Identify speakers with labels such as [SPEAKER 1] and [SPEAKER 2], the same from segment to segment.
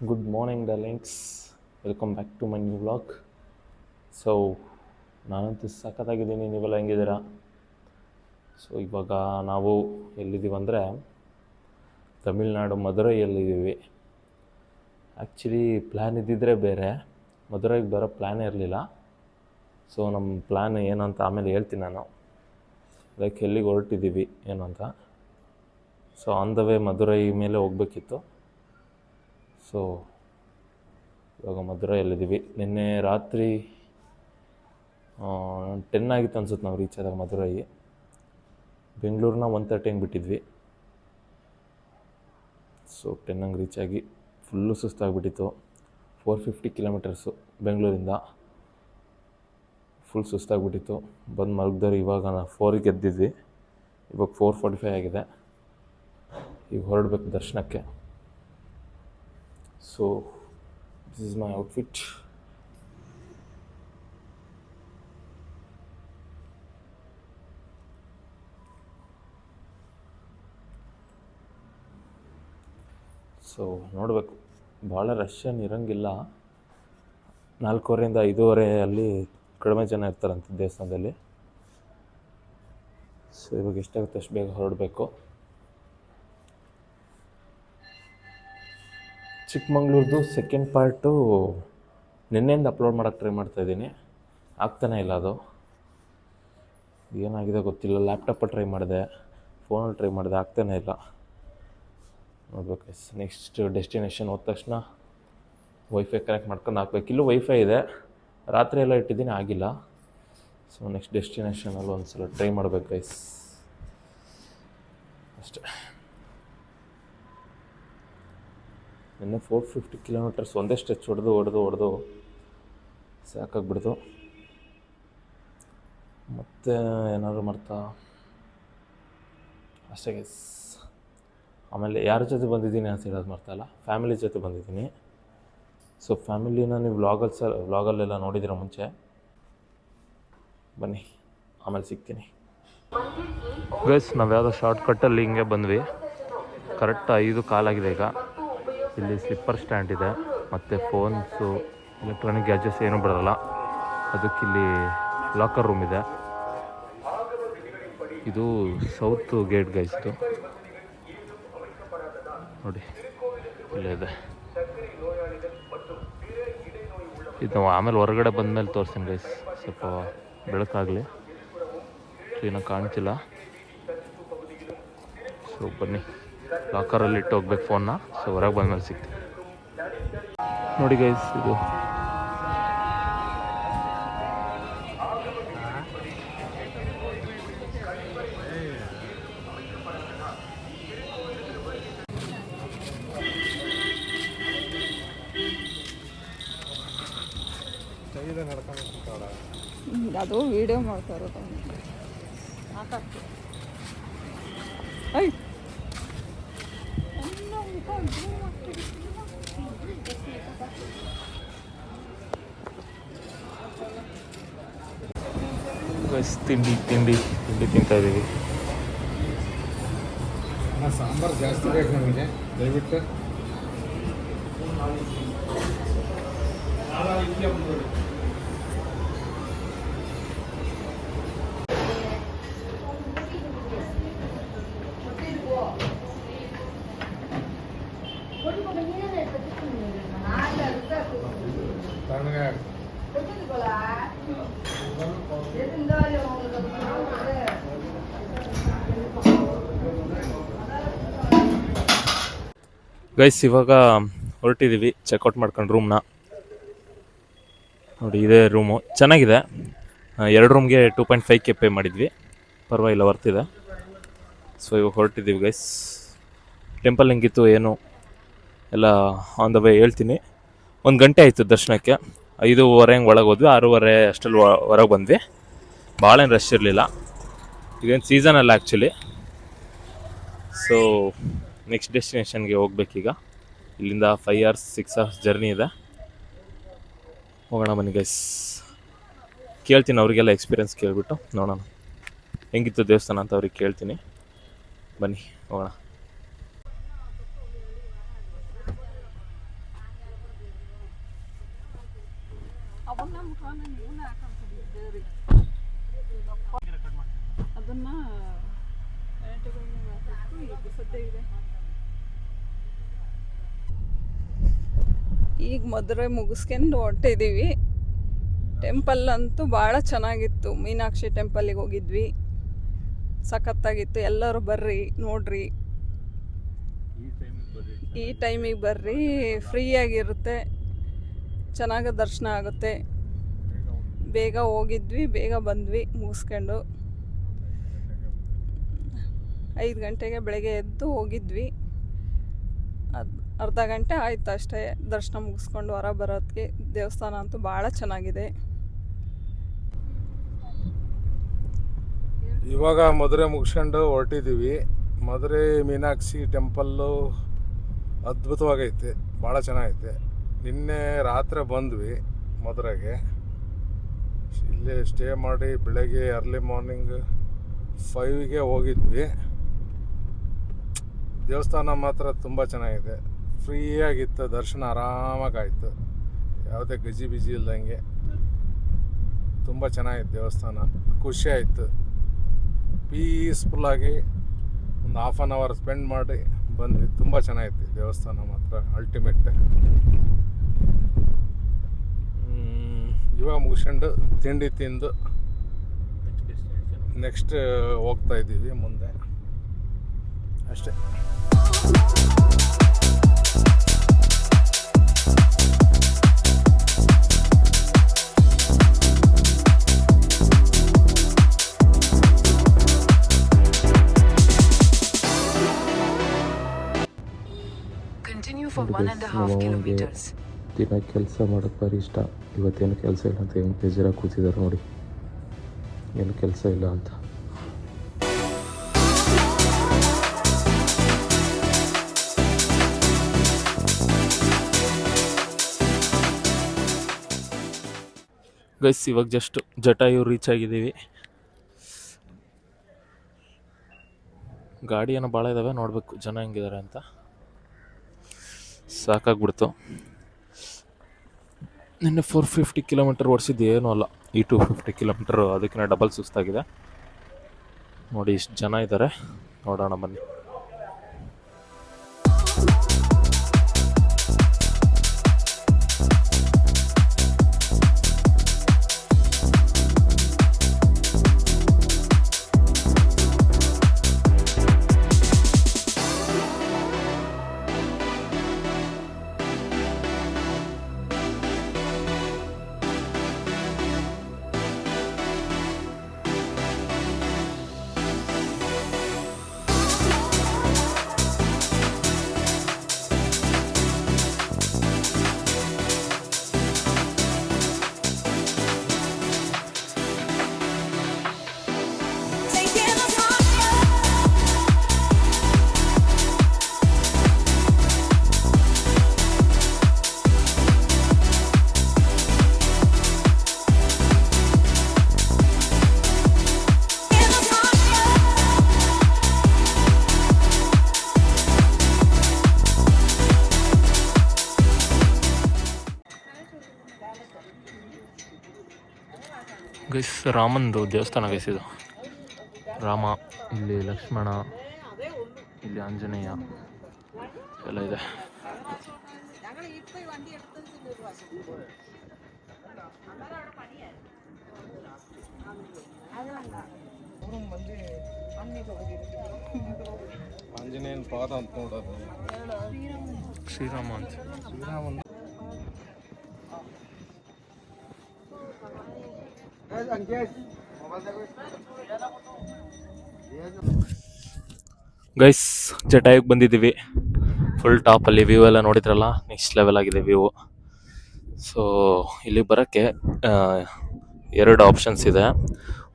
[SPEAKER 1] Good morning darlings, welcome back to my new vlog. So ನಾನಂತೂ ಸಖತ್ತಾಗಿದ್ದೀನಿ, ನೀವೆಲ್ಲ ಹೆಂಗಿದ್ದೀರಾ? So ಇವಾಗ ನಾವು ಎಲ್ಲಿದ್ದೀವಿ ಅಂದರೆ ತಮಿಳ್ನಾಡು ಮದುರೈಯಲ್ಲಿದ್ದೀವಿ. ಆ್ಯಕ್ಚುಲಿ ಪ್ಲ್ಯಾನ್ ಇದ್ದಿದ್ದರೆ ಬೇರೆ, ಮದುರೈಗೆ ಬರೋ ಪ್ಲ್ಯಾನೇ ಇರಲಿಲ್ಲ. ಸೊ ನಮ್ಮ ಪ್ಲ್ಯಾನ್ ಏನಂತ ಆಮೇಲೆ ಹೇಳ್ತೀನಿ ನಾನು, ಲೈಕ್ ಎಲ್ಲಿಗೆ ಹೊರಟಿದ್ದೀವಿ ಏನು ಅಂತ. So on the way Madurai ಮೇಲೆ ಹೋಗಬೇಕಿತ್ತು. ಸೊ ಇವಾಗ ಮದುರೈಯಲ್ಲಿದ್ದೀವಿ. ನಿನ್ನೆ ರಾತ್ರಿ 10 ಆಗಿತ್ತು ಅನ್ಸುತ್ತೆ ನಾವು ರೀಚ್ ಆದಾಗ ಮದುರೈ. ಬೆಂಗಳೂರನ್ನ 1:30 ಹಂಗೆ ಬಿಟ್ಟಿದ್ವಿ. ಸೊ 10 ಹಂಗೆ ರೀಚ್ ಆಗಿ ಫುಲ್ಲು ಸುಸ್ತಾಗಿಬಿಟ್ಟಿತ್ತು. 450 ಕಿಲೋಮೀಟರ್ಸು ಬೆಂಗಳೂರಿಂದ, ಫುಲ್ ಸುಸ್ತಾಗಿಬಿಟ್ಟಿತ್ತು. ಬಂದು ಮಲಗಿದವ್ರು ಇವಾಗ 4ಗೆ ಎದ್ದಿದ್ವಿ. ಇವಾಗ 4:45 ಆಗಿದೆ. ಈಗ ಹೊರಡ್ಬೇಕು ದರ್ಶನಕ್ಕೆ. So this is my outfit. So ನೋಡಬೇಕು, ಭಾಳ ರಶ್ ಏನು ಇರೋಂಗಿಲ್ಲ. 4:15 5:30 ಅಲ್ಲಿ ಕಡಿಮೆ ಜನ ಇರ್ತಾರಂತೆ ದೇವಸ್ಥಾನದಲ್ಲಿ. ಸೊ ಇವಾಗ ಎಷ್ಟಾಗುತ್ತೆ ಅಷ್ಟು ಬೇಗ ಹೊರಡಬೇಕು. ಚಿಕ್ಕಮಂಗ್ಳೂರ್ದು ಸೆಕೆಂಡ್ ಪಾರ್ಟು ನಿನ್ನೆಯಿಂದ ಅಪ್ಲೋಡ್ ಮಾಡೋಕ್ಕೆ ಟ್ರೈ ಮಾಡ್ತಾಯಿದ್ದೀನಿ, ಆಗ್ತಾನೇ ಇಲ್ಲ. ಅದು ಏನಾಗಿದೆ ಗೊತ್ತಿಲ್ಲ. ಲ್ಯಾಪ್ಟಾಪಲ್ಲಿ ಟ್ರೈ ಮಾಡಿದೆ, ಫೋನಲ್ಲಿ ಟ್ರೈ ಮಾಡಿದೆ, ಆಗ್ತಾನೇ ಇಲ್ಲ. ನೋಡ್ಬೇಕು. ನೆಕ್ಸ್ಟ್ ಡೆಸ್ಟಿನೇಷನ್ ಹೋದ ತಕ್ಷಣ ವೈಫೈ ಕನೆಕ್ಟ್ ಮಾಡ್ಕೊಂಡು ಹಾಕ್ಬೇಕು. ಇಲ್ಲೂ ವೈಫೈ ಇದೆ, ರಾತ್ರಿ ಎಲ್ಲ ಇಟ್ಟಿದ್ದೀನಿ, ಆಗಿಲ್ಲ. ಸೊ ನೆಕ್ಸ್ಟ್ ಡೆಸ್ಟಿನೇಷನಲ್ಲಿ ಒಂದು ಸಲ ಟ್ರೈ ಮಾಡ್ಬೇಕು ಗೈಸ್, ಅಷ್ಟೇ. ನಿನ್ನೆ 450 ಕಿಲೋಮೀಟರ್ಸ್ ಒಂದೇ ಸ್ಟ್ರೆಚ್ ಹೊಡೆದು ಸಾಕಾಗ್ಬಿಡ್ತು. ಮತ್ತು ಏನಾದ್ರು ಮಾಡ್ತಾ ಅಷ್ಟೇ ಗೈಸ್. ಆಮೇಲೆ ಯಾರ ಜೊತೆ ಬಂದಿದ್ದೀನಿ ಅಂತ ಹೇಳೋದು ಮರ್ತಲ್ಲ, ಫ್ಯಾಮಿಲಿ ಜೊತೆ ಬಂದಿದ್ದೀನಿ. ಸೊ ಫ್ಯಾಮಿಲಿನ ನೀವು ವ್ಲಾಗಲ್ಲೆಲ್ಲ ನೋಡಿದ್ದೀರ ಮುಂಚೆ. ಬನ್ನಿ ಆಮೇಲೆ ಸಿಗ್ತೀನಿ ಗೈಸ್. ನಾವು ಯಾವುದೋ ಶಾರ್ಟ್ಕಟ್ಟಲ್ಲಿ ಹಿಂಗೆ ಬಂದ್ವಿ. ಕರೆಕ್ಟ್ 5 ಕಾಲಾಗಿದೆ ಈಗ. ಇಲ್ಲಿ ಸ್ಲಿಪ್ಪರ್ ಸ್ಟ್ಯಾಂಡ್ ಇದೆ, ಮತ್ತು ಫೋನ್ಸು, ಎಲೆಕ್ಟ್ರಾನಿಕ್ ಗ್ಯಾಜೆಟ್ಸ್ ಏನೂ ಬರೋಲ್ಲ. ಅದಕ್ಕಿಲ್ಲಿ ಲಾಕರ್ ರೂಮ್ ಇದೆ. ಇದು ಸೌತ್ ಗೇಟ್ ಗೈಸ್. ಇದು ನೋಡಿ ಇಲ್ಲೇ ಇದೆ. ಇದು ನಾವು ಆಮೇಲೆ ಹೊರಗಡೆ ಬಂದಮೇಲೆ ತೋರಿಸ್ತೀನಿ ಗೈಸ್, ಸ್ವಲ್ಪ ಬೆಳಕಾಗಲಿ, ಕ್ಲೀನಾಗಿ ಕಾಣ್ತಿಲ್ಲ. ಸೊ ಬನ್ನಿ, ಲಾಕರಲ್ಲಿ ಇಟ್ಟು ಹೋಗ್ಬೇಕು ಫೋನ್ನ. ಸೊ ಹೊರಗೆ ಬಂದಮೇಲೆ ಸಿಗ್ತೀನಿ ನೋಡಿ ಗೈಸ್. ಇದು
[SPEAKER 2] ಅದು ವಿಡಿಯೋ ಮಾಡ್ತಾ ಇರೋದು.
[SPEAKER 1] ತಿಂಡಿ ತಿಂತಾ ಇದ್ದೀವಿ.
[SPEAKER 3] ಸಾಂಬಾರು ಜಾಸ್ತಿ ಬೇಕು ನಮಗೆ, ದಯವಿಟ್ಟು.
[SPEAKER 1] ಗೈಸ್ ಇವಾಗ ಹೊರಟಿದ್ದೀವಿ ಚೆಕ್ಔಟ್ ಮಾಡ್ಕೊಂಡು ರೂಮ್ನ. ನೋಡಿ ಇದೇ ರೂಮು, ಚೆನ್ನಾಗಿದೆ. 2 ರೂಮ್ಗೆ 2.5K ಪೇ ಮಾಡಿದ್ವಿ, ಪರವಾಗಿಲ್ಲ, ವರ್ತಿದೆ. ಸೊ ಇವಾಗ ಹೊರಟಿದ್ದೀವಿ ಗೈಸ್. ಟೆಂಪಲ್ ಹೆಂಗಿತ್ತು ಏನು ಎಲ್ಲ ಆನ್ ದ ವೇ ಹೇಳ್ತೀನಿ. 1 ಗಂಟೆ ಆಯಿತು ದರ್ಶನಕ್ಕೆ. 5:30 ಹಂಗೆ ಒಳಗೆ ಹೋದ್ವಿ, 6:30 ಅಷ್ಟಲ್ಲಿ ಹೊರಗೆ ಬಂದ್ವಿ. ಭಾಳ ಏನು ರಶ್ ಇರಲಿಲ್ಲ. ಇದೇನು ಸೀಸನ್ ಅಲ್ಲ ಆ್ಯಕ್ಚುಲಿ. ಸೊ ನೆಕ್ಸ್ಟ್ ಡೆಸ್ಟಿನೇಷನ್ಗೆ ಹೋಗ್ಬೇಕೀಗ. ಇಲ್ಲಿಂದ 5 hours 6 hours ಜರ್ನಿ ಇದೆ. ಹೋಗೋಣ ಬನ್ನಿ ಗೈಸ್. ಕೇಳ್ತೀನಿ ಅವರಿಗೆಲ್ಲ, ಎಕ್ಸ್ಪೀರಿಯನ್ಸ್ ಕೇಳಿಬಿಟ್ಟು ನೋಡೋಣ ಹೆಂಗಿತ್ತು ದೇವಸ್ಥಾನ ಅಂತ ಅವ್ರಿಗೆ ಕೇಳ್ತೀನಿ. ಬನ್ನಿ ಹೋಗೋಣ.
[SPEAKER 2] ಅದನ್ನ ಸದ್ಯ ಇದೆ. ಈಗ ಮದುವೆ ಮುಗಿಸ್ಕೊಂಡು ಹೊರಟಿದ್ದೀವಿ. ಟೆಂಪಲ್ ಅಂತೂ ಭಾಳ ಚೆನ್ನಾಗಿತ್ತು. ಮೀನಾಕ್ಷಿ ಟೆಂಪಲಿಗೆ ಹೋಗಿದ್ವಿ, ಸಖತ್ತಾಗಿತ್ತು. ಎಲ್ಲರೂ ಬರ್ರಿ ನೋಡ್ರಿ, ಈ ಟೈಮಿಗೆ ಬರ್ರಿ, ಫ್ರೀಯಾಗಿರುತ್ತೆ, ಚೆನ್ನಾಗಿ ದರ್ಶನ ಆಗುತ್ತೆ. ಬೇಗ ಹೋಗಿದ್ವಿ, ಬೇಗ ಬಂದ್ವಿ ಮುಗಿಸ್ಕೊಂಡು. 5 ಗಂಟೆಗೆ ಬೆಳಗ್ಗೆ ಎದ್ದು ಹೋಗಿದ್ವಿ. ಅರ್ಧ ಗಂಟೆ ಆಯಿತು ಅಷ್ಟೇ ದರ್ಶನ ಮುಗಿಸ್ಕೊಂಡು ಹೊರ ಬರೋದಕ್ಕೆ. ದೇವಸ್ಥಾನ ಅಂತೂ ಭಾಳ ಚೆನ್ನಾಗಿದೆ.
[SPEAKER 3] ಇವಾಗ ಮದುವೆ ಮುಗಿಸ್ಕೊಂಡು ಹೊರಟಿದ್ದೀವಿ. ಮದುವೆ ಮೀನಾಕ್ಷಿ ಟೆಂಪಲ್ಲು ಅದ್ಭುತವಾಗೈತೆ, ಭಾಳ ಚೆನ್ನಾಗೈತೆ. ನಿನ್ನೆ ರಾತ್ರಿ ಬಂದ್ವಿ ಮದುವೆಗೆ. ಇಲ್ಲೇ ಸ್ಟೇ ಮಾಡಿ ಬೆಳಗ್ಗೆ ಅರ್ಲಿ ಮಾರ್ನಿಂಗ್ 5ಗೆ ಹೋಗಿದ್ವಿ. ದೇವಸ್ಥಾನ ಮಾತ್ರ ತುಂಬ ಚೆನ್ನಾಗಿದೆ, ಫ್ರೀಯಾಗಿತ್ತು, ದರ್ಶನ ಆರಾಮಾಗಾಯಿತು, ಯಾವುದೇ ಗಜಿ ಬಿಜಿ ಇಲ್ದಂಗೆ. ತುಂಬ ಚೆನ್ನಾಗಿತ್ತು ದೇವಸ್ಥಾನ, ಖುಷಿ ಆಯಿತು. ಪೀಸ್ಫುಲ್ಲಾಗಿ ಒಂದು ಹಾಫ್ ಆನ್ ಅವರ್ ಸ್ಪೆಂಡ್ ಮಾಡಿ ಬಂದ್ವಿ. ತುಂಬ ಚೆನ್ನಾಗಿತ್ತು ದೇವಸ್ಥಾನ ಮಾತ್ರ, ಅಲ್ಟಿಮೇಟ್. ಇವಾಗ ಮುಗಿಸ್ಕೊಂಡು ತಿಂಡಿ ತಿಂದು ನೆಕ್ಸ್ಟ್ ಹೋಗ್ತಾ ಇದ್ದೀವಿ ಮುಂದೆ ಅಷ್ಟೇ.
[SPEAKER 1] ದಿನ ಕೆಲಸ ಮಾಡೋಕ್ಕೆ ಭಾರಿ ಇಷ್ಟ. ಇವತ್ತೇನು ಕೆಲಸ ಇಲ್ಲ ಅಂತ ಹೆಂಗೆ ಬೇಜಾರಾಗಿ ಕೂತಿದ್ದಾರೆ ನೋಡಿ, ಏನು ಕೆಲಸ ಇಲ್ಲ ಅಂತ. ಗೈಸ್ ಇವಾಗ ಜಸ್ಟ್ ಜಟಾಯು ರೀಚ್ ಆಗಿದ್ದೀವಿ. ಗಾಡಿ ಏನೋ ಭಾಳ ಇದ್ದಾವೆ, ನೋಡಬೇಕು ಜನ ಹೆಂಗಿದ್ದಾರೆ ಅಂತ. ಸಾಕಾಗ್ಬಿಡ್ತು. ನಿನ್ನೆ 450 ಕಿಲೋಮೀಟರ್ ಓಡಿಸಿದ್ದು ಏನೂ ಅಲ್ಲ, ಈ 250 ಕಿಲೋಮೀಟರ್ ಅದಕ್ಕಿಂತ ಡಬಲ್ ಸುಸ್ತಾಗಿದೆ. ನೋಡಿ ಇಷ್ಟು ಜನ ಇದ್ದಾರೆ, ನೋಡೋಣ ಬನ್ನಿ. ಗೈಸ್ ರಾಮಂದು ದೇವಸ್ಥಾನ ಗೈಸ್ ಇದು. ರಾಮ, ಇಲ್ಲಿ ಲಕ್ಷ್ಮಣ, ಇಲ್ಲಿ ಆಂಜನೇಯ ಎಲ್ಲ ಇದೆ.
[SPEAKER 3] ಆಂಜನೇಯನ ಪಾದ ಅಂತ ನೋಡೋದು,
[SPEAKER 1] ಶ್ರೀರಾಮ ಅಂತ. ಗೈಸ್ ಜಟಾಯುಗೆ ಬಂದಿದ್ದೀವಿ. ಫುಲ್ ಟಾಪಲ್ಲಿ ವ್ಯೂ ಎಲ್ಲ ನೋಡಿದ್ರಲ್ಲ, ನೆಕ್ಸ್ಟ್ ಲೆವೆಲ್ ಆಗಿದೆ ವ್ಯೂ. ಸೊ ಇಲ್ಲಿ ಬರೋಕ್ಕೆ 2 ಆಪ್ಷನ್ಸ್ ಇದೆ.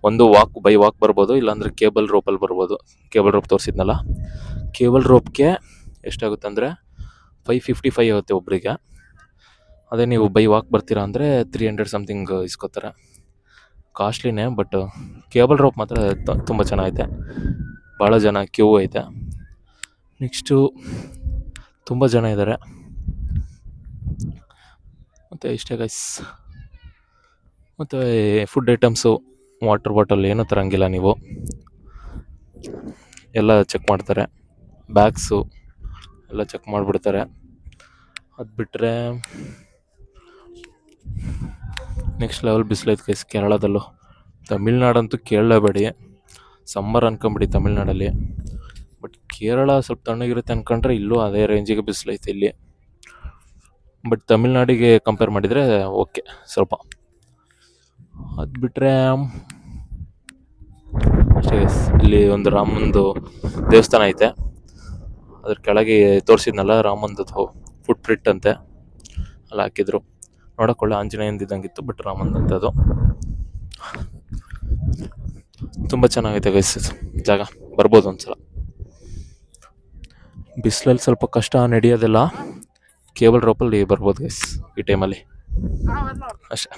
[SPEAKER 1] ಒಂದು ಬೈ ವಾಕ್ ಬರ್ಬೋದು, ಇಲ್ಲಾಂದರೆ ಕೇಬಲ್ ರೋಪಲ್ಲಿ ಬರ್ಬೋದು. ಕೇಬಲ್ ರೋಪ್ ತೋರಿಸಿದ್ನಲ್ಲ, ಕೇಬಲ್ ರೋಪ್ಗೆ ಎಷ್ಟಾಗುತ್ತೆ ಅಂದರೆ 555 ಆಗುತ್ತೆ ಒಬ್ಬರಿಗೆ. ಅದೇ ನೀವು ಬೈ ವಾಕ್ ಬರ್ತೀರಾ ಅಂದರೆ 300 ಸಮಥಿಂಗ್ ಇಸ್ಕೋತಾರೆ. ಕಾಸ್ಟ್ಲಿನೇ, ಬಟ್ ಕೇಬಲ್ ರೋಪ್ ಮಾತ್ರ ತುಂಬ ಚೆನ್ನಾಗೈತೆ. ಭಾಳ ಜನ ಕ್ಯೂ ಐತೆ. ನೆಕ್ಸ್ಟು ತುಂಬ ಜನ ಇದ್ದಾರೆ. ಮತ್ತು ಇಷ್ಟೇ ಗೈಸ್. ಮತ್ತು ಫುಡ್ ಐಟಮ್ಸು, ವಾಟರ್ ಬಾಟಲ್ ಏನೂ ತರಂಗಿಲ್ಲ ನೀವು. ಎಲ್ಲ ಚೆಕ್ ಮಾಡ್ತಾರೆ. ಬ್ಯಾಗ್ಸು ಎಲ್ಲ ಚೆಕ್ ಮಾಡಿಬಿಡ್ತಾರೆ. ಅದು ಬಿಟ್ಟರೆ ನೆಕ್ಸ್ಟ್ ಲೆವೆಲ್ ಬಿಸಿಲೈತೆ ಗೈಸ್ ಕೇರಳದಲ್ಲೂ. ತಮಿಳ್ನಾಡಂತೂ ಕೇಳಲೇಬೇಡಿ, ಸಮ್ಮರ್ ಅನ್ಕೊಂಬಿಡಿ ತಮಿಳ್ನಾಡಲ್ಲಿ. ಬಟ್ ಕೇರಳ ಸ್ವಲ್ಪ ತಣ್ಣಗಿರುತ್ತೆ ಅಂದ್ಕೊಂಡ್ರೆ ಇಲ್ಲೂ ಅದೇ ರೇಂಜಿಗೆ ಬಿಸಿಲೈತೆ ಇಲ್ಲಿ. ಬಟ್ ತಮಿಳ್ನಾಡಿಗೆ ಕಂಪೇರ್ ಮಾಡಿದರೆ ಓಕೆ ಸ್ವಲ್ಪ. ಅದು ಬಿಟ್ಟರೆ ಅಷ್ಟೇ ಗೈಸ್. ಇಲ್ಲಿ ಒಂದು ರಾಮಂದು ದೇವಸ್ಥಾನ ಐತೆ, ಅದ್ರ ಕೆಳಗೆ ತೋರಿಸಿದ್ನಲ್ಲ ರಾಮಂದು ಫುಟ್ ಪ್ರಿಂಟ್ ಅಂತೆ, ಅಲ್ಲಿ ಹಾಕಿದ್ರು. ನೋಡೋಕೆ ಒಳ್ಳೆ ಆಂಜನೇಯಂದಿದ್ದಂಗಿತ್ತು, ಬಟ್ ರಾಮಂದಂತ ಅದು. ತುಂಬ ಚೆನ್ನಾಗೈತೆ ಗೈಸ್ ಜಾಗ, ಬರ್ಬೋದು ಒಂದ್ಸಲ. ಬಿಸಿಲಲ್ಲಿ ಸ್ವಲ್ಪ ಕಷ್ಟ ನಡೆಯೋದೆಲ್ಲ, ಕೇಬಲ್ ರೋಪಲ್ಲಿ ಬರ್ಬೋದು ಗೈಸ್ ಈ ಟೈಮಲ್ಲಿ ಅಷ್ಟೇ.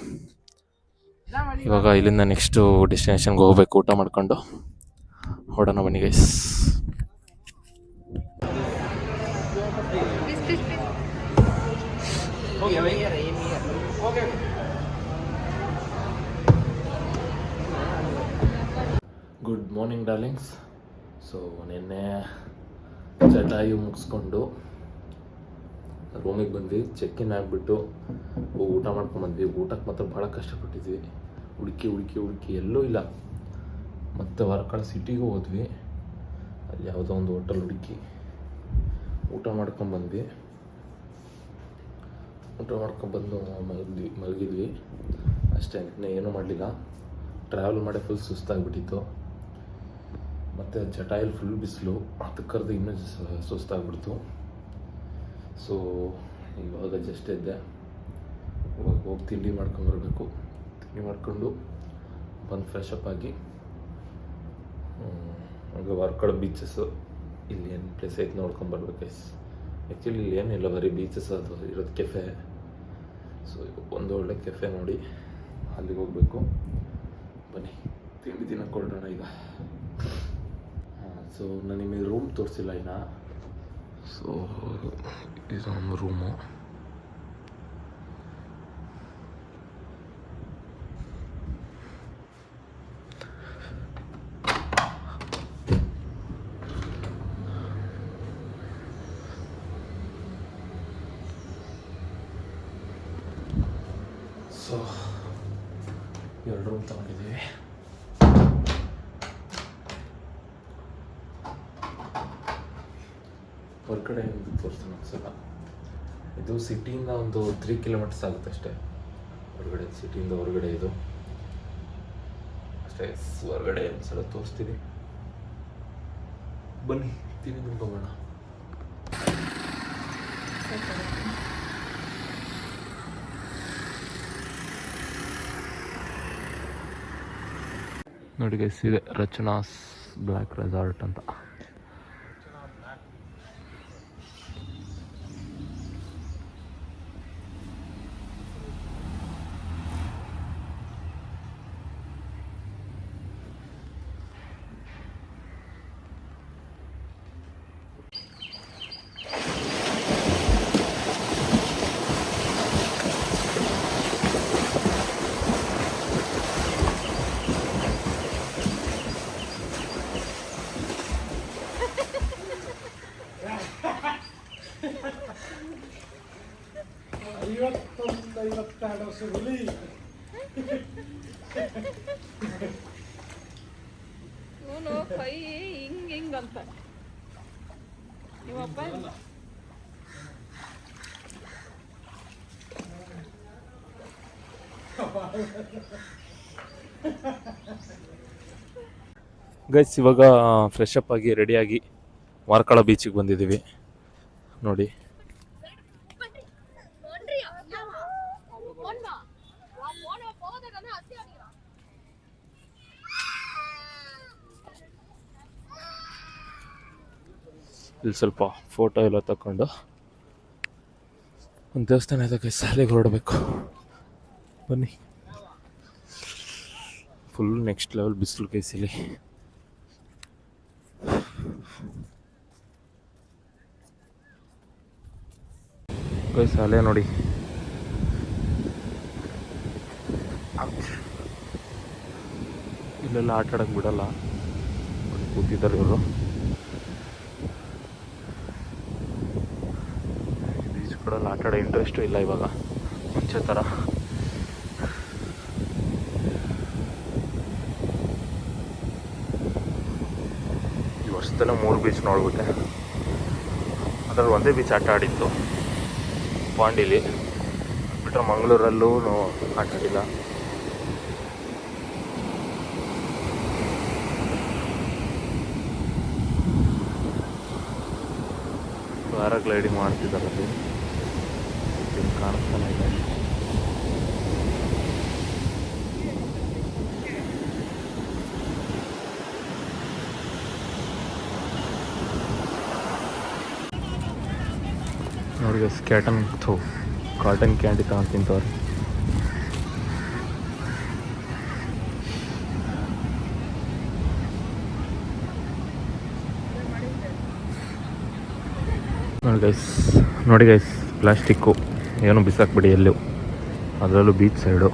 [SPEAKER 1] ಇವಾಗ ಇಲ್ಲಿಂದ ನೆಕ್ಸ್ಟು ಡೆಸ್ಟಿನೇಷನ್ಗೆ ಹೋಗ್ಬೇಕು. ಊಟ ಮಾಡ್ಕೊಂಡು ಹೊಡೋಣ ಬನ್ನಿ guys. Good morning darlings. So ನಿನ್ನೆ ಜಟಾಯು ಮುಗಿಸ್ಕೊಂಡು ರೂಮಿಗೆ ಬಂದ್ವಿ. ಚೆಕ್ಕಿನ್ ಆಗಿಬಿಟ್ಟು ಊಟ ಮಾಡ್ಕೊಂಬಂದ್ವಿ. ಊಟಕ್ಕೆ ಮಾತ್ರ ಭಾಳ ಕಷ್ಟಪಟ್ಟಿದ್ವಿ. ಹುಡುಕಿ ಎಲ್ಲೂ ಇಲ್ಲ. ಮತ್ತು ವರ್ಕಳ ಸಿಟಿಗೂ ಹೋದ್ವಿ. ಅಲ್ಲಿ ಯಾವುದೋ ಒಂದು ಹೋಟೆಲ್ ಹುಡುಕಿ ಊಟ ಮಾಡ್ಕೊಂಬಂದ್ವಿ. ಊಟ ಮಾಡ್ಕೊಂಬಂದು ಮಲಗಿದ್ವಿ ಅಷ್ಟೇ. ಏನೂ ಮಾಡಲಿಲ್ಲ. ಟ್ರಾವೆಲ್ ಮಾಡಿ ಫುಲ್ ಸುಸ್ತಾಗ್ಬಿಟ್ಟಿತ್ತು. ಮತ್ತು ಜಟಾಯಲ್ಲಿ ಫುಲ್ ಬಿಸಿಲು, ಅದಕ್ಕರ್ದು ಇನ್ನೂ ಸುಸ್ತಾಗ್ಬಿಡ್ತು. ಸೊ ಇವಾಗ ಜಸ್ಟ್ ಇದ್ದೆ. ಇವಾಗ ಹೋಗಿ ತಿಂಡಿ ಮಾಡ್ಕೊಂಬರ್ಬೇಕು. ತಿಂಡಿ ಮಾಡಿಕೊಂಡು ಬಂದು ಫ್ರೆಶ್ ಅಪ್ ಆಗಿ ಹಾಗೆ ವರ್ಕಳ ಬೀಚಸ್ಸು ಇಲ್ಲಿ ಏನು ಪ್ಲೇಸ್ ಐತೆ ನೋಡ್ಕೊಂಬರ್ಬೇಕು ಗೈಸ್. ಆ್ಯಕ್ಚುಲಿ ಇಲ್ಲಿ ಏನಿಲ್ಲ, ಬರೀ ಬೀಚಸ್ ಅದು ಇರೋದು, ಕೆಫೆ. ಸೊ ಒಂದು ಒಳ್ಳೆ ಕೆಫೆ ನೋಡಿ ಅಲ್ಲಿಗೆ ಹೋಗಬೇಕು. ಬನ್ನಿ ತಿಂಡಿ ದಿನ ಕೊಡೋಣ ಈಗ. ಸೊ ನಾನು ನಿಮಗೆ ರೂಮ್ ತೋರಿಸಿಲ್ಲ ಇನ್ನು. ಸೊ ಇದು ನಮ್ಮ ರೂಮು. ಸೊ 2 ರೂಮ್ ತಗೊಂಡಿದ್ದೀವಿ. ಹೊರಗಡೆ ತೋರಿಸ್ತೀನಿ ಒಂದ್ಸಲ. ಇದು ಸಿಟಿಯಿಂದ ಒಂದು 3 ಕಿಲೋಮೀಟರ್ಸ್ ಆಗುತ್ತೆ ಅಷ್ಟೇ ಹೊರಗಡೆ. ಸಿಟಿಯಿಂದ ಹೊರಗಡೆ ಇದು ಅಷ್ಟೇ. ಹೊರಗಡೆ ಒಂದ್ಸಲ ತೋರಿಸ್ತೀನಿ, ಬನ್ನಿ ತಿಂಡಿ ತಿನ್ಕೊಂಬೋಣ. ನೋಡಿ ಗೈಸ್, ಇದೆ ರಚನಾಸ್ ಬ್ಲ್ಯಾಕ್ ರೆಸಾರ್ಟ್ ಅಂತ.
[SPEAKER 2] ಇವನು ಕೈ ಹಿಂಗಂತ ನಿಮ್ಮಪ್ಪ
[SPEAKER 1] ಗೈಸ್ ಇವಾಗ ಫ್ರೆಶ್ ಅಪ್ ಆಗಿ ರೆಡಿಯಾಗಿ ವಾರ್ಕಳ ಬೀಚಿಗೆ ಬಂದಿದ್ದೀವಿ ನೋಡಿ. ಇಲ್ಲಿ ಸ್ವಲ್ಪ ಫೋಟೋ ಎಲ್ಲ ತಗೊಂಡು ಒಂದು ದೇವಸ್ಥಾನ ಇದೆ ಗೈಸ್, ಅಲ್ಲಿಗೆ ಹೊರಡಬೇಕು. ಬನ್ನಿ. ಫುಲ್ ನೆಕ್ಸ್ಟ್ ಲೆವೆಲ್ ಬಿಸಿಲು ಗೈಸ್ ಇಲ್ಲಿ. ಗೈಸ್ ಅಲ್ಲೇ ನೋಡಿ, ಇಲ್ಲೆಲ್ಲ ಆಟ ಆಡೋಕ್ಕೆ ಬಿಡಲ್ಲ, ಕೂತಿದ್ದಾರೆ ಇವರು. ಬೀಚ್ ಕೂಡಲ್ಲ ಆಟ ಆಡೋ ಇಂಟ್ರೆಸ್ಟು ಇಲ್ಲ ಇವಾಗ ಮುಂಚೆ ಥರ. ಈ ವರ್ಷದಲ್ಲೇ 3 ಬೀಚ್ ನೋಡ್ಬಿಟ್ಟೆ. ಅದರಲ್ಲಿ ಒಂದೇ ಬೀಚ್ ಆಟ ಆಡಿತ್ತು, ಪಾಂಡಿಲಿ. ಬಿಟ್ಟರೆ ಮಂಗಳೂರಲ್ಲೂ ಆಟ ಆಡಿಲ್ಲ. ಪ್ಯಾರಾಗ್ಲೈಡಿಂಗ್ ಮಾಡ್ತಿದ್ದಾರೆ ಅಲ್ಲಿ, ಕಾಣಿಸ್ತಾನೆ ಇಲ್ಲ. ನೋಡಿ ಕಾಟನ್ ಕ್ಯಾಂಡಿ ತಗೊಂಡು ತಿಂತವ್ರೆ. ನೋಡಿ ಗೈಸ್ ಪ್ಲಾಸ್ಟಿಕ್ಕು ಏನು ಬಿಸಾಕ್ಬಿಡಿ ಎಲ್ಲೂ, ಅದರಲ್ಲೂ ಬೀಚ್ ಸೈಡು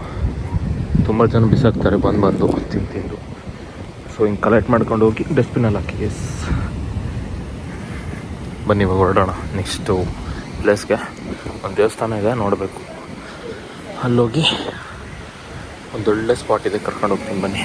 [SPEAKER 1] ತುಂಬ ಜನ ಬಿಸಾಕ್ತಾರೆ ಬಂದು ತಿಂದು. ಸೊ ಹಿಂಗೆ ಕಲೆಕ್ಟ್ ಮಾಡ್ಕೊಂಡು ಹೋಗಿ ಡಸ್ಟ್ಬಿನಲ್ಲಿ ಹಾಕಿ ಗೈಸ್. ಬನ್ನಿ ಇವಾಗ ಹೊರಡೋಣ ನೆಕ್ಸ್ಟು ಪ್ಲೇಸ್ಗೆ. ಒಂದು ದೇವಸ್ಥಾನ ಇದೆ ನೋಡಬೇಕು, ಅಲ್ಲೋಗಿ ಒಂದೊಳ್ಳೆ ಸ್ಪಾಟ್ ಇದೆ, ಕರ್ಕೊಂಡು ಹೋಗ್ತೀನಿ ಬನ್ನಿ.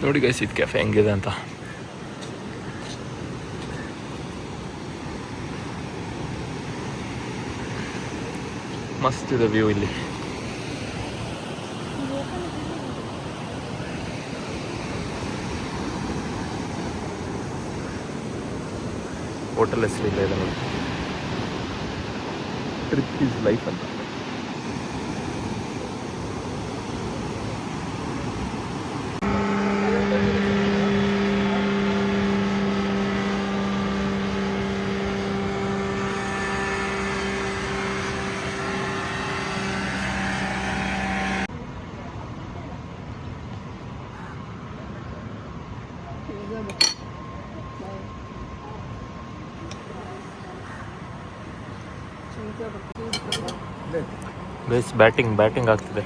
[SPEAKER 1] ನೋಡಿ ಗೈಸ್ ಇದು ಕೆಫೆ ಹೆಂಗಿದೆ ಅಂತ. ಮಸ್ತ್ ಇದೆ ವ್ಯೂ ಇಲ್ಲಿ. ಹೋಟೆಲ್ ಹೆಸರಿಲ್ಲ ಇದೆ ನೋಡಿ, ಟ್ರಿಪ್ ಈಸ್ ಲೈಫ್ ಅಂತ. ಗೈಸ್ ಬ್ಯಾಟಿಂಗ್ ಆಗ್ತಿದೆ.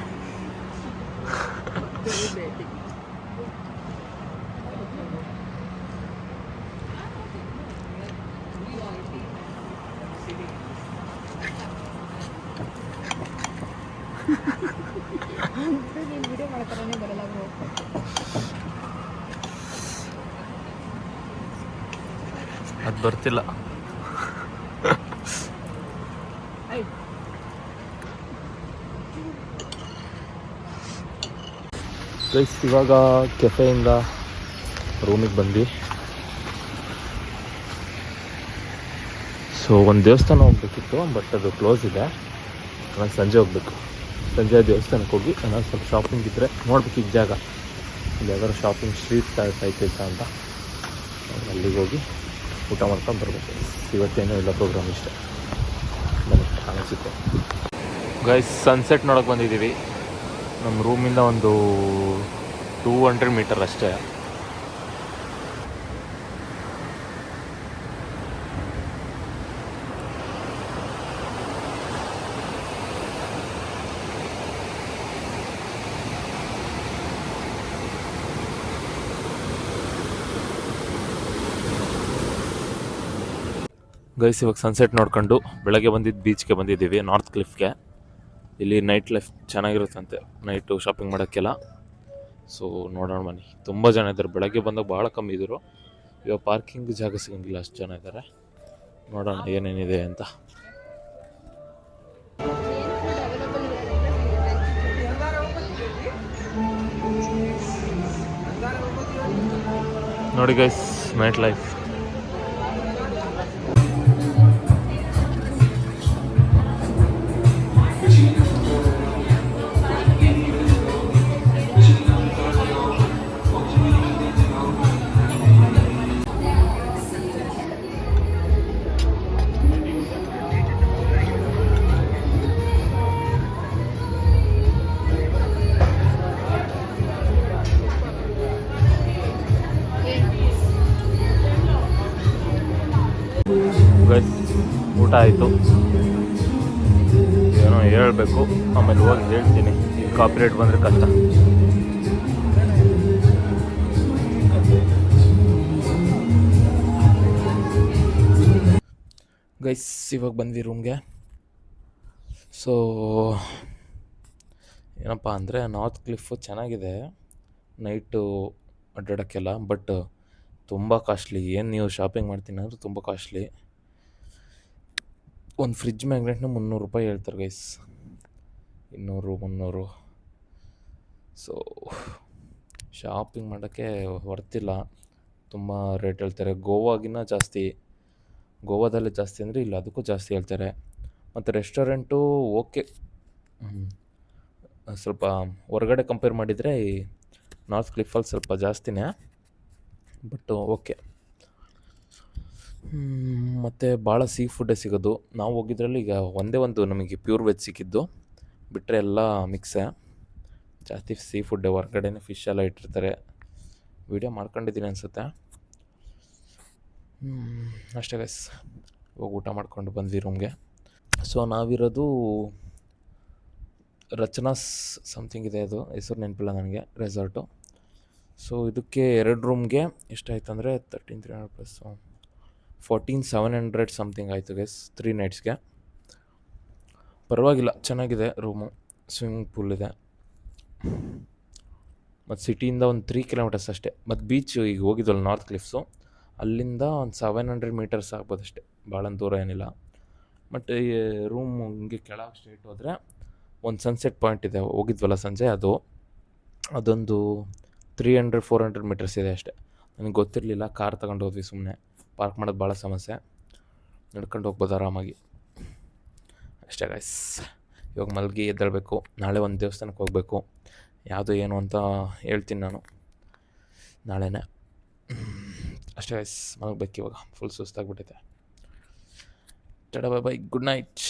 [SPEAKER 1] ಅದು ಬರ್ತಿಲ್ಲ. ಗೈಸ್ ಇವಾಗ ಕೆಫೆಯಿಂದ ರೂಮಿಗೆ ಬಂದ್ವಿ. ಸೊ ಒಂದು ದೇವಸ್ಥಾನ ಹೋಗ್ಬೇಕಿತ್ತು, ಬಟ್ ಅದು ಕ್ಲೋಸ್ ಇದೆ. ನಾನು ಸಂಜೆ ಹೋಗ್ಬೇಕು. ಸಂಜೆ ದೇವಸ್ಥಾನಕ್ಕೆ ಹೋಗಿ ನಾನು ಸ್ವಲ್ಪ ಶಾಪಿಂಗ್ ಇದ್ದರೆ ನೋಡ್ಬೇಕು ಈಗ ಜಾಗ, ಇಲ್ಲಿ ಯಾವ್ದಾದ್ರು ಶಾಪಿಂಗ್ ಸ್ಟ್ರೀಟ್ ಐತೈತಾ ಅಂತ. ಅಲ್ಲಿಗೆ ಹೋಗಿ ಊಟ ಮಾಡ್ಕೊಂಡು ಬರ್ಬೇಕು. ಇವತ್ತೇನೂ ಇಲ್ಲ ಪ್ರೋಗ್ರಾಮ್, ಇಷ್ಟ ನನಗೆ ಅನಿಸುತ್ತೆ. ಗೈಸ್ ಸನ್ಸೆಟ್ ನೋಡೋಕೆ ಬಂದಿದ್ದೀವಿ. ನಮ್ಮ ರೂಮಿಂದ ಒಂದು 200 ಮೀಟರ್ ಅಷ್ಟೇ. ಗೈಸ್ ಇವಾಗ ಸನ್ಸೆಟ್ ನೋಡ್ಕೊಂಡು ಬೆಳಗ್ಗೆ ಬಂದಿದ್ದು ಬೀಚ್ಗೆ ಬಂದಿದ್ದೀವಿ, ನಾರ್ತ್ ಕ್ಲಿಫ್ಗೆ. ಇಲ್ಲಿ ನೈಟ್ ಲೈಫ್ ಚೆನ್ನಾಗಿರುತ್ತಂತೆ, ನೈಟು ಶಾಪಿಂಗ್ ಮಾಡೋಕ್ಕೆಲ್ಲ. ಸೊ ನೋಡೋಣ ಬನ್ನಿ. ತುಂಬ ಜನ ಇದ್ದಾರೆ, ಬೆಳಗ್ಗೆ ಬಂದಾಗ ಭಾಳ ಕಮ್ಮಿ ಇದ್ದರು. ಇವಾಗ ಪಾರ್ಕಿಂಗ್ ಜಾಗ ಸಿಗಂಗಿಲ್ಲ, ಅಷ್ಟು ಜನ ಇದ್ದಾರೆ. ನೋಡೋಣ ಏನೇನಿದೆ ಅಂತ. ನೋಡಿ ಗೈಸ್, ನೈಟ್ ಲೈಫ್. ಗೈಸ್, ಊಟ ಆಯಿತು. ಏನೋ ಹೇಳಬೇಕು, ಆಮೇಲೆ ಹೋಗಿ ಹೇಳ್ತೀನಿ. ಈಗ ಕಾಪಿರೇಟ್ ಬಂದರೆ ಕಷ್ಟ. ಗೈಸ್, ಇವಾಗ ಬಂದ್ವಿ ರೂಮ್ಗೆ. ಸೊ ಏನಪ್ಪ ಅಂದರೆ, ನಾರ್ತ್ ಕ್ಲಿಫು ಚೆನ್ನಾಗಿದೆ ನೈಟು ಅಡ್ಡಾಡೋಕ್ಕೆಲ್ಲ, ಬಟ್ ತುಂಬ ಕಾಸ್ಟ್ಲಿ. ಏನು ನೀವು ಶಾಪಿಂಗ್ ಮಾಡ್ತೀನಿ ಅಂದರೆ ತುಂಬ ಕಾಸ್ಟ್ಲಿ. ಒಂದು ಫ್ರಿಜ್ ಮ್ಯಾಗ್ನೆಟ್ನ $300 ಹೇಳ್ತಾರೆ ಗೈಸ್, 200-300. ಸೊ ಶಾಪಿಂಗ್ ಮಾಡೋಕ್ಕೆ ವರ್ತಿಲ್ಲ, ತುಂಬ ರೇಟ್ ಹೇಳ್ತಾರೆ. ಗೋವಾಗಿನ ಜಾಸ್ತಿ, ಗೋವಾದಲ್ಲೇ ಜಾಸ್ತಿ ಅಂದರೆ ಇಲ್ಲ ಅದಕ್ಕೂ ಜಾಸ್ತಿ ಹೇಳ್ತಾರೆ. ಮತ್ತು ರೆಸ್ಟೋರೆಂಟು ಓಕೆ, ಸ್ವಲ್ಪ ಹೊರಗಡೆ ಕಂಪೇರ್ ಮಾಡಿದರೆ ಈ ನಾರ್ತ್ ಕ್ಲಿಫಲ್ಲಿ ಸ್ವಲ್ಪ ಜಾಸ್ತಿನೇ, ಬಟ್ ಓಕೆ. ಮತ್ತು ಭಾಳ ಸೀ ಫುಡ್ಡೇ ಸಿಗೋದು. ನಾವು ಹೋಗಿದ್ರಲ್ಲಿ ಈಗ ಒಂದೇ ಒಂದು ನಮಗೆ ಪ್ಯೂರ್ ವೆಜ್ ಸಿಕ್ಕಿದ್ದು, ಬಿಟ್ಟರೆ ಎಲ್ಲ ಮಿಕ್ಸೇ. ಜಾಸ್ತಿ ಸೀ ಫುಡ್ಡೇ, ಹೊರಗಡೆನೇ ಫಿಶ್ ಎಲ್ಲ ಇಟ್ಟಿರ್ತಾರೆ. ವೀಡಿಯೋ ಮಾಡ್ಕೊಂಡಿದ್ದೀನಿ ಅನಿಸುತ್ತೆ. ಅಷ್ಟೇ ಗೈಸ್, ಹೋಗಿ ಊಟ ಮಾಡ್ಕೊಂಡು ಬಂದ್ವಿ ರೂಮ್ಗೆ. ಸೊ ನಾವಿರೋದು ರಚನಾಸ್ ಸಮಥಿಂಗ್ ಇದೆ, ಅದು ಹೆಸರು ನೆನಪಿಲ್ಲ ನನಗೆ, ರೆಸಾರ್ಟು. ಸೊ ಇದಕ್ಕೆ 2 ರೂಮ್ಗೆ ಎಷ್ಟಾಯ್ತು ಅಂದರೆ 13,300 + 14,700 ಸಮಥಿಂಗ್ ಆಯಿತು ಗೈಸ್, 3 ನೈಟ್ಸ್ಗೆ. ಪರವಾಗಿಲ್ಲ, ಚೆನ್ನಾಗಿದೆ ರೂಮು. ಸ್ವಿಮ್ಮಿಂಗ್ ಪೂಲ್ ಇದೆ, ಮತ್ತು ಸಿಟಿಯಿಂದ ಒಂದು 3 ಕಿಲೋಮೀಟರ್ಸ್ ಅಷ್ಟೇ. ಮತ್ತು ಬೀಚ್ ಈಗ ಹೋಗಿದ್ವಲ್ಲ ನಾರ್ತ್ ಕ್ಲಿಫ್ಸು, ಅಲ್ಲಿಂದ ಒಂದು 700 ಮೀಟರ್ಸ್ ಆಗ್ಬೋದು ಅಷ್ಟೇ, ಭಾಳ ದೂರ ಏನಿಲ್ಲ. ಬಟ್ ಈ ರೂಮ್ ಹಿಂಗೆ ಕೆಳಗೆ ಸ್ಟ್ರೇಟ್ ಹೋದರೆ ಒಂದು ಸನ್ಸೆಟ್ ಪಾಯಿಂಟ್ ಇದೆ, ಹೋಗಿದ್ವಲ್ಲ ಸಂಜೆ, ಅದೊಂದು 300-400 ಮೀಟರ್ಸ್ ಇದೆ ಅಷ್ಟೇ. ನನಗೆ ಗೊತ್ತಿರಲಿಲ್ಲ, ಕಾರ್ ತಗೊಂಡು ಹೋದ್ವಿ ಸುಮ್ಮನೆ. ಪಾರ್ಕ್ ಮಾಡೋದು ಭಾಳ ಸಮಸ್ಯೆ, ನಡ್ಕೊಂಡು ಹೋಗ್ಬೋದು ಆರಾಮಾಗಿ. ಅಷ್ಟೇ ಗೈಸ್, ಇವಾಗ ಮಲಗಿ ಎದ್ದೇಳಬೇಕು. ನಾಳೆ ಒಂದು ದೇವಸ್ಥಾನಕ್ಕೆ ಹೋಗಬೇಕು, ಯಾವುದು ಏನು ಅಂತ ಹೇಳ್ತೀನಿ ನಾನು ನಾಳೆನೇ. ಅಷ್ಟೇ ಗೈಸ್, ಮಲಗಬೇಕು ಇವಾಗ, ಫುಲ್ ಸುಸ್ತಾಗ್ಬಿಟ್ಟೈತೆ. Tata, bye bye, good night.